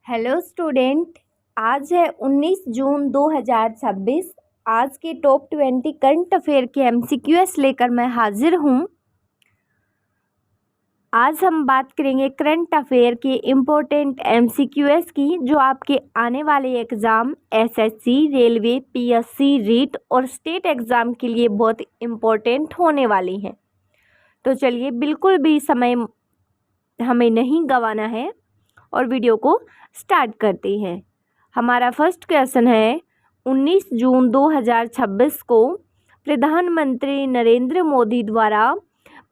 Hello student. आज है 19 जून 2026। आज के टॉप 20 करंट अफेयर के एमसीक्यूएस लेकर मैं हाजिर हूँ। आज हम बात करेंगे करंट अफेयर के इम्पोर्टेंट एमसीक्यूएस की, जो आपके आने वाले exam SSC, railway, PSC, REET और स्टेट एग्ज़ाम के लिए बहुत इम्पोर्टेंट होने वाली हैं। तो चलिए, बिल्कुल भी समय हमें नहीं गंवाना है और वीडियो को स्टार्ट करते हैं। हमारा फर्स्ट क्वेश्चन है, 19 जून 2026 को प्रधानमंत्री नरेंद्र मोदी द्वारा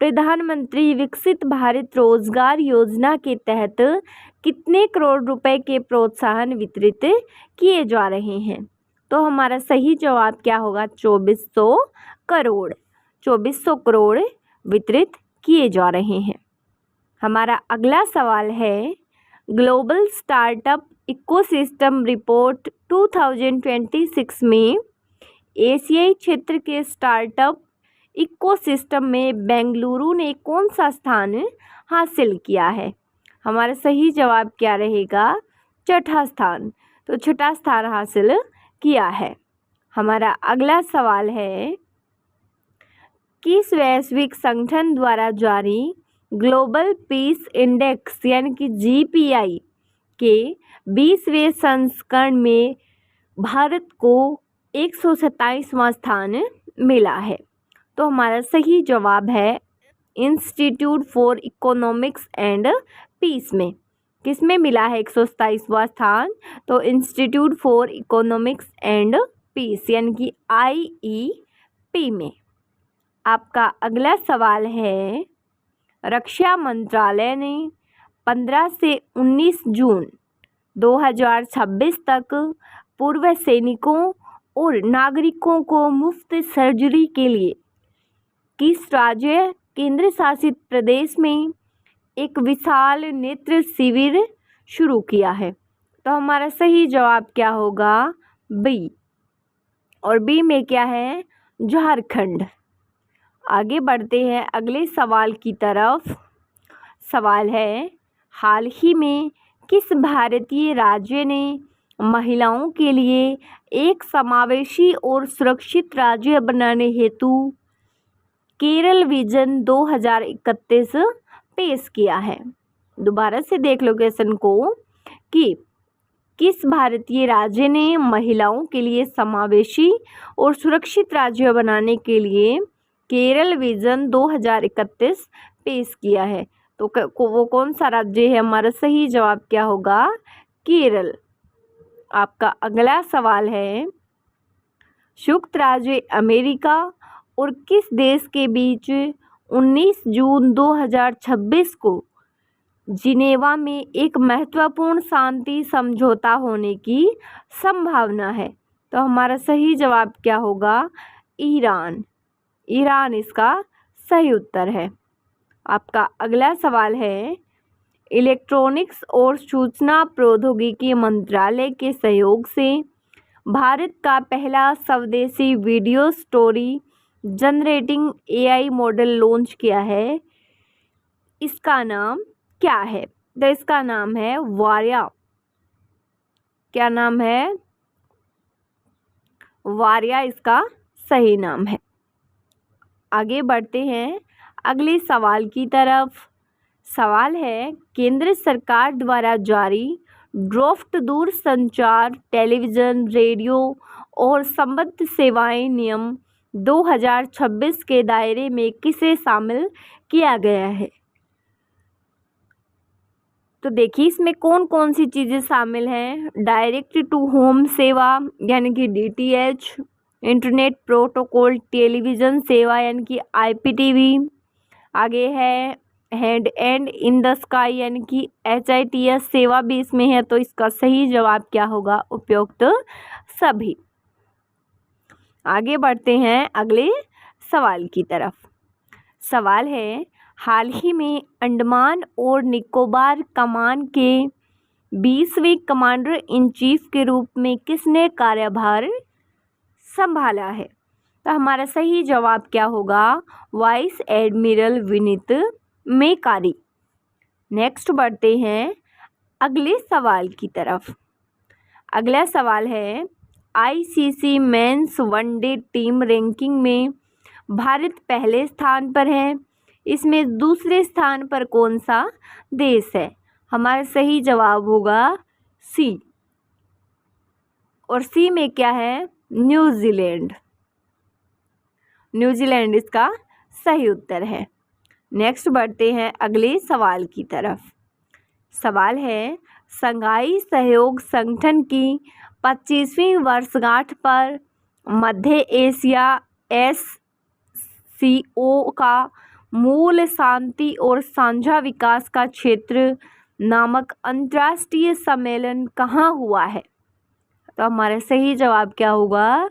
प्रधानमंत्री विकसित भारत रोजगार योजना के तहत कितने करोड़ रुपए के प्रोत्साहन वितरित किए जा रहे हैं? तो हमारा सही जवाब क्या होगा? 2400 करोड़। 2400 करोड़ वितरित किए जा रहे हैं। हमारा अगला सवाल है, ग्लोबल स्टार्टअप इकोसिस्टम रिपोर्ट 2026 में एशियाई क्षेत्र के स्टार्टअप इकोसिस्टम में बेंगलुरु ने कौन सा स्थान हासिल किया है? हमारा सही जवाब क्या रहेगा? छठा स्थान। तो छठा स्थान हासिल किया है। हमारा अगला सवाल है, किस वैश्विक संगठन द्वारा जारी ग्लोबल पीस इंडेक्स यानी कि जीपीआई के 20वें संस्करण में भारत को 127वां स्थान मिला है? तो हमारा सही जवाब है Institute for Economics and Peace में। किस में मिला है 127वां स्थान? तो Institute for Economics and Peace यानी कि IEP में। आपका अगला सवाल है, रक्षा मंत्रालय ने 15 से 19 जून 2026 तक पूर्व सैनिकों और नागरिकों को मुफ्त सर्जरी के लिए किस राज्य केंद्र शासित प्रदेश में एक विशाल नेत्र शिविर शुरू किया है? तो हमारा सही जवाब क्या होगा? बी। और बी में क्या है? झारखंड। आगे बढ़ते हैं अगले सवाल की तरफ। सवाल है, हाल ही में किस भारतीय राज्य ने महिलाओं के लिए एक समावेशी और सुरक्षित राज्य बनाने हेतु केरल विजन 2031 पेश किया है? दोबारा से देख लो क्वेश्चन को कि किस भारतीय राज्य ने महिलाओं के लिए समावेशी और सुरक्षित राज्य बनाने के लिए केरल विजन 2031 पेश किया है? तो वो कौन सा राज्य है? हमारा सही जवाब क्या होगा? केरल। आपका अगला सवाल है, संयुक्त राज्य अमेरिका और किस देश के बीच 19 जून 2026 को जिनेवा में एक महत्वपूर्ण शांति समझौता होने की संभावना है? तो हमारा सही जवाब क्या होगा? ईरान। ईरान इसका सही उत्तर है। आपका अगला सवाल है, इलेक्ट्रॉनिक्स और सूचना प्रौद्योगिकी मंत्रालय के सहयोग से भारत का पहला स्वदेशी video story generating AI model launch किया है। इसका नाम क्या है? तो इसका नाम है वार्या। क्या नाम है? वार्या इसका सही नाम है। आगे बढ़ते हैं अगले सवाल की तरफ। सवाल है, केंद्र सरकार द्वारा जारी ड्राफ्ट दूरसंचार, टेलीविज़न, रेडियो और संबद्ध सेवाएं नियम 2026 के दायरे में किसे शामिल किया गया है? तो देखिए, इसमें कौन कौन सी चीज़ें शामिल हैं? डायरेक्ट टू होम सेवा यानी कि DTH, इंटरनेट प्रोटोकॉल टेलीविज़न सेवा यानी कि IPTV, आगे है hand and in the sky यानी कि HITS सेवा भी इसमें है। तो इसका सही जवाब क्या होगा? उपयुक्त सभी। आगे बढ़ते हैं अगले सवाल की तरफ। सवाल है, हाल ही में अंडमान और निकोबार कमान के 20वें कमांडर इन चीफ के रूप में किसने कार्यभार संभाला है? तो हमारा सही जवाब क्या होगा? Vice admiral Vineet McCarty. Next बढ़ते हैं अगले सवाल की तरफ। अगला सवाल है, ICC men's one day team ranking में भारत पहले स्थान पर है, इसमें दूसरे स्थान पर कौन सा देश है? हमारा सही जवाब होगा सी, और सी में क्या है? न्यूजीलैंड। न्यूजीलैंड इसका सही उत्तर है। नेक्स्ट बढ़ते हैं अगले सवाल की तरफ। सवाल है, शंघाई सहयोग संगठन की 25वीं वर्षगांठ पर मध्य एशिया SCO का मूल शांति और साझा विकास का क्षेत्र नामक अंतर्राष्ट्रीय सम्मेलन कहाँ हुआ है? तो हमारा सही जवाब क्या होगा?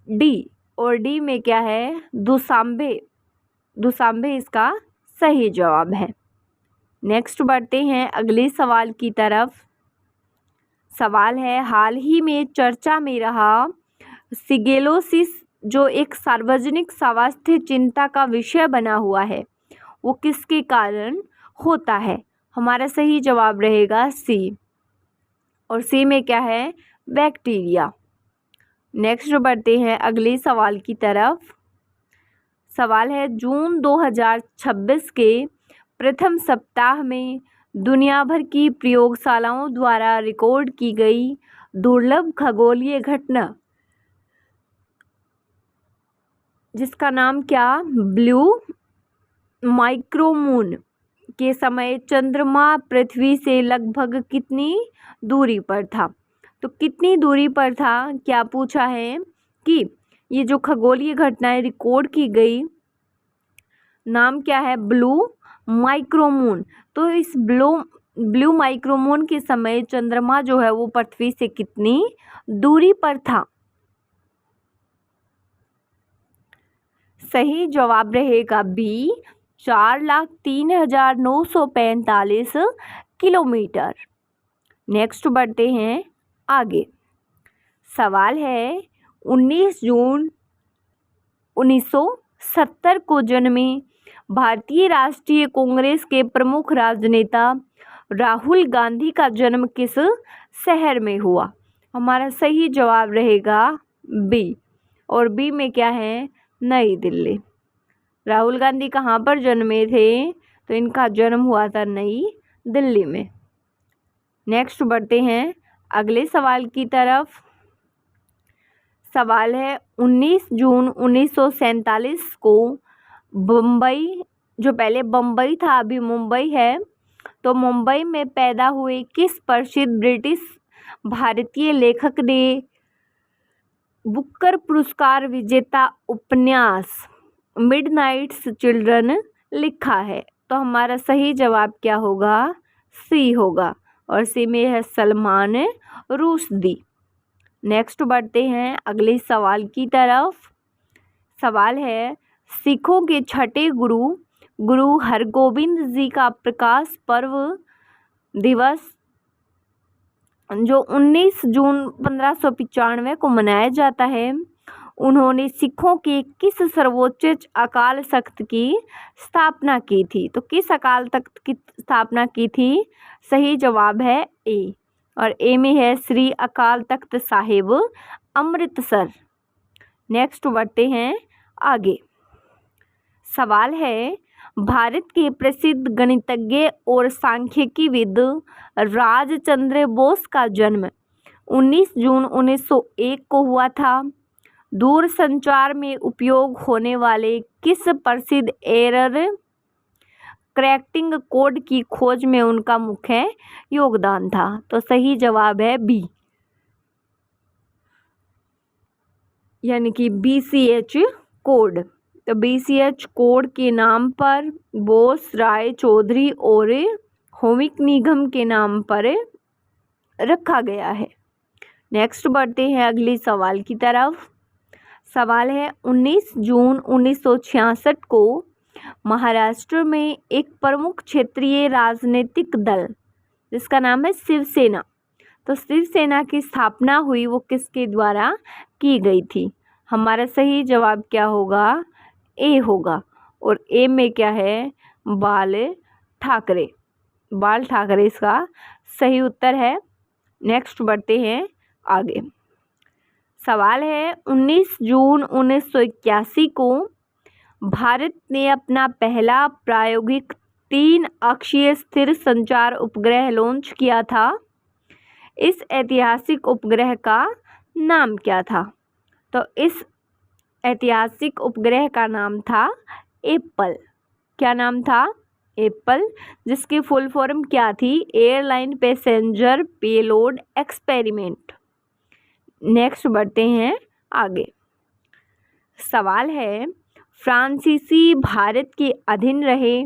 डी, और डी में क्या है? दुशांबे। दुशांबे इसका सही जवाब है। नेक्स्ट बढ़ते हैं अगले सवाल की तरफ। सवाल है, हाल ही में चर्चा में रहा सिगेलोसिस जो एक सार्वजनिक स्वास्थ्य चिंता का विषय बना हुआ है, वो किसके कारण होता है? हमारा सही जवाब रहेगा सी, और सी में क्या है? बैक्टीरिया। नेक्स्ट बढ़ते हैं अगले सवाल की तरफ। सवाल है, जून 2026 के प्रथम सप्ताह में दुनिया भर की प्रयोगशालाओं द्वारा रिकॉर्ड की गई दुर्लभ खगोलीय घटना जिसका नाम क्या? ब्लू माइक्रोमून के समय चंद्रमा पृथ्वी से लगभग कितनी दूरी पर था? तो कितनी दूरी पर था, क्या पूछा है कि ये जो खगोलीय घटनाएं रिकॉर्ड की गई, नाम क्या है? ब्लू माइक्रोमून। तो इस ब्लू माइक्रोमून के समय चंद्रमा जो है वो पृथ्वी से कितनी दूरी पर था? सही जवाब रहेगा बी, 4,03,945 किलोमीटर। नेक्स्ट बढ़ते हैं आगे। सवाल है, 19 जून 1970 को जन्मे भारतीय राष्ट्रीय कांग्रेस के प्रमुख राजनेता राहुल गांधी का जन्म किस शहर में हुआ? हमारा सही जवाब रहेगा बी, और बी में क्या है? नई दिल्ली। राहुल गांधी कहाँ पर जन्मे थे? तो इनका जन्म हुआ था नई दिल्ली में। नेक्स्ट बढ़ते हैं अगले सवाल की तरफ। सवाल है, 19 जून 1947 को बम्बई, जो पहले बम्बई था अभी मुंबई है, तो मुंबई में पैदा हुए किस प्रसिद्ध ब्रिटिश भारतीय लेखक ने बुकर पुरस्कार विजेता उपन्यास मिडनाइट्स चिल्ड्रन लिखा है? तो हमारा सही जवाब क्या होगा? सी होगा, और सी में है सलमान रुश्दी। नेक्स्ट बढ़ते हैं अगले सवाल की तरफ। सवाल है, सिखों के छठे गुरु हरगोबिंद जी का प्रकाश पर्व दिवस जो 19 जून 1595 को मनाया जाता है, उन्होंने सिखों के किस सर्वोच्च अकाल तख्त की स्थापना की थी? तो किस अकाल तख्त की स्थापना की थी? सही जवाब है ए, और ए में है श्री अकाल तख्त साहिब अमृतसर। नेक्स्ट बढ़ते हैं आगे। सवाल है, भारत के प्रसिद्ध गणितज्ञ और सांख्यिकीविद राजचंद्र बोस का जन्म 19 जून 1901 को हुआ था। दूरसंचार में उपयोग होने वाले किस प्रसिद्ध एरर करेक्टिंग कोड की खोज में उनका मुख्य योगदान था? तो सही जवाब है बी, यानी कि BCH कोड। तो BCH कोड के नाम पर बोस, राय चौधरी और होमिक निगम के नाम पर रखा गया है। नेक्स्ट बढ़ते हैं अगले सवाल की तरफ। सवाल है, 19 जून 1966 को महाराष्ट्र में एक प्रमुख क्षेत्रीय राजनीतिक दल जिसका नाम है शिवसेना, तो शिवसेना की स्थापना हुई, वो किसके द्वारा की गई थी? हमारा सही जवाब क्या होगा? ए होगा, और ए में क्या है? बाल ठाकरे। बाल ठाकरे इसका सही उत्तर है। नेक्स्ट बढ़ते हैं आगे। सवाल है 19 जून 1981 को भारत ने अपना पहला प्रायोगिक 3 अक्षीय स्थिर संचार उपग्रह लॉन्च किया था। इस ऐतिहासिक उपग्रह का नाम क्या था? तो इस ऐतिहासिक उपग्रह का नाम था एप्पल। क्या नाम था? एप्पल, जिसकी फुल फॉर्म क्या थी? Airline passenger payload experiment. Next बढ़ते हैं आगे। सवाल है फ्रांसीसी भारत के अधीन रहे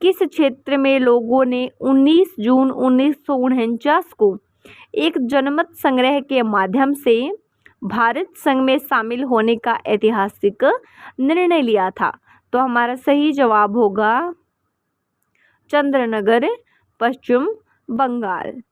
किस क्षेत्र में लोगों ने 19 जून 1949 को एक जनमत संग्रह के माध्यम से भारत संघ में शामिल होने का ऐतिहासिक निर्णय लिया था? तो हमारा सही जवाब होगा चंद्रनगर, पश्चिम बंगाल।